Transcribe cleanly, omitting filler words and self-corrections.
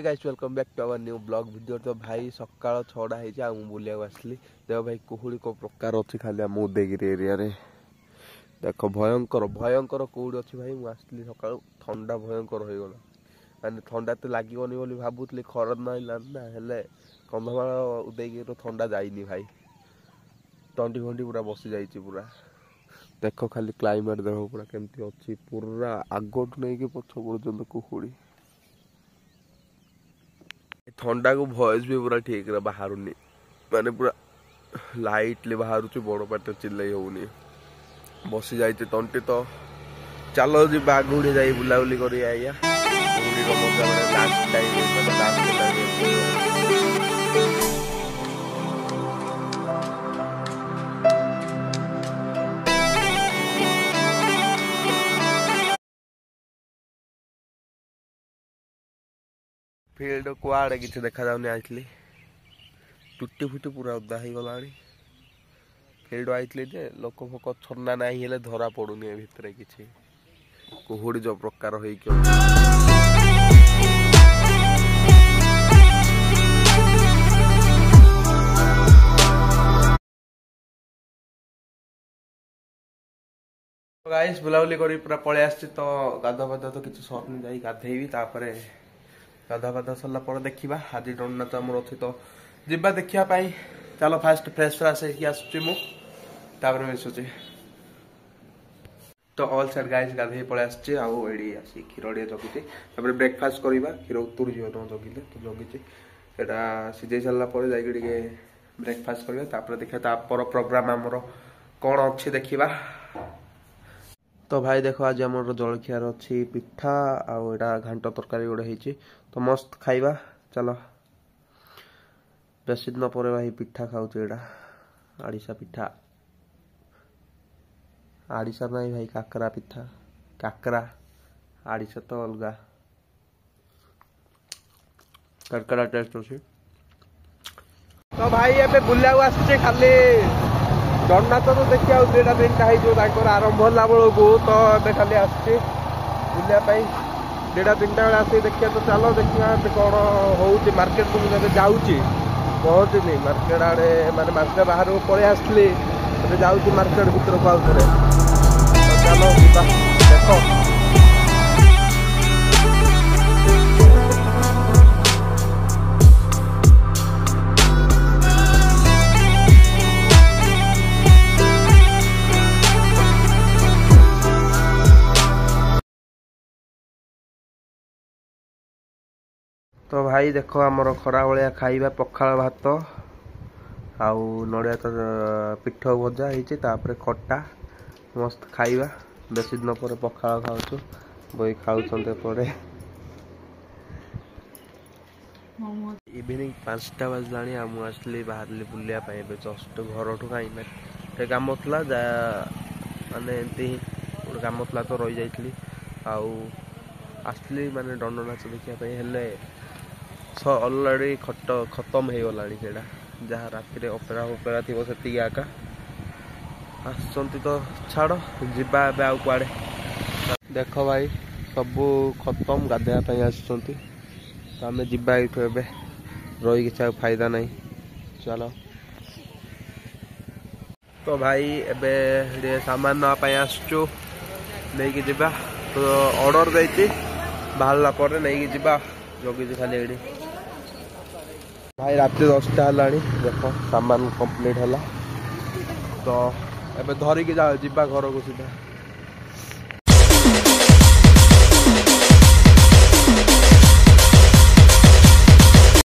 Hey guys welcome back to our new blog video. तो भाई सकाळ 6टा ହେଇଛି आ बुलिया आसली देख भाई कुहुड़ी को प्रकार अच्छी खाली आम उदयगिरी एरिया रे देख भयंकर भयंकर कुहुड़ी अच्छी भाई मुझे आसली सकाळ ठंडा भयंकर हो गला माने ठंडा तो लागोनी बोली भावुली खरा ना हेले कंधमाल उदयगिरी ठंडा जाइनी भाई तंटी फंटी पूरा बसी जाइए पूरा देख खाली क्लाइमेट देख पूरा केमती अच्छी पूरा आगठ नहीं कि पछ पर्यंत कुहुड़ी ठंडा को भॉइस भी पूरा ठीक रे बाहरुनी माने पूरा लाइटली बाहर बड़ पाटे चिल्लाई होनी बसी जाइए तंटी तो चलो जी बागुड़ी जाई बुलाबुली करी आया गुड़ी रो मजा माने last time last time field कुआड़े किसी देखा जाऊनी आइली टुटी फुटी पूरा ओदा हो गला फील्ड आइली जे लोक फोक छन्ना ना हेले धरा पड़ुनी भितर किसी कुहुड़ी जो प्रकार हो गाइस बुलाबुली करी पूरा पळे आछि तो गाधा पाधा तो किसी सरनी जाई गाधेबी तापरे गाधा पाधा सरला पर देखा आज जगन्नाथ आमर अच्छी तो जीवा देखा चलो फास्ट फ्रेश फ्रेश होकर मिशुची तो ऑल सेट गाइस गाधे पळे आछि आउ एडी आसी क्षीर डी जगुची तापर ब्रेकफास्ट करबा क्षीर उतुर जीव न जगिले तो जगिची एटा सिझे सारला पर जाई के ब्रेकफास्ट करबा तापर देखा तापर प्रोग्राम हमरो कोन अछि देखिबा। तो भाई देखो आज आम जलखियार अच्छी पिठा आउटा घांट तरकारी गोटे होती तो मस्त खाइबा चलो बेसी दिन पर भाई पिठा खाऊँ आड़िशा पिठा आड़िशा नहीं भाई काकरा पिठा काकरा आड़िशा तो अलग काकरा टेस्ट अच्छे। तो भाई एबे बुलिया आसचे खाली जगन्नाथ तो देखिए दुईटा तीनटा हो आरंभ होला बेलू तो ए खाली आसुचे बुलापाई दुईटा तीनटा बेले आस देखिए तो चलो देखिए कौन हो मार्केट को मुझे जाऊँगी पहुँचनी मार्केट आड़े माने मार्केट बाहर पलि आसली जाऊँगी मार्केट भर को आउे तो चलो देख तो भाई देखो आमर खरा भाया खाइबा पखाल भात आउ नड़िया तो पिठ भजा होपर खटा मस्त खाइबा बेसी दिन पर पखाल खाऊँ बई खाऊँ इवनिंग 5टा बजला आम आसली बाहर बुलापाई जस्ट घर ठू कहीं कम था माने एमती गोटे कम था तो रही जाइली आसली माने दंड नाच देखापी हेले अलरेडी खत्म हो गला जहाँ राति अपेरा उपेरा थी से आका आसती तो छाड़ जीवा आउ कुआड़े देख भाई सबू खत्म गाधेवाई आसुँच तो आम जीवा ये रही किसी फायदा नहीं चलो। तो भाई एबे सामान नापाई आसचु नहीं जीवा तो ऑर्डर देती बाहरला पर नहीं जीवा जगी खाली एडी भाई राति 10टा है देख सामान कंप्लीट है तो एबे धरिकी जा जीवा घर को सीधा।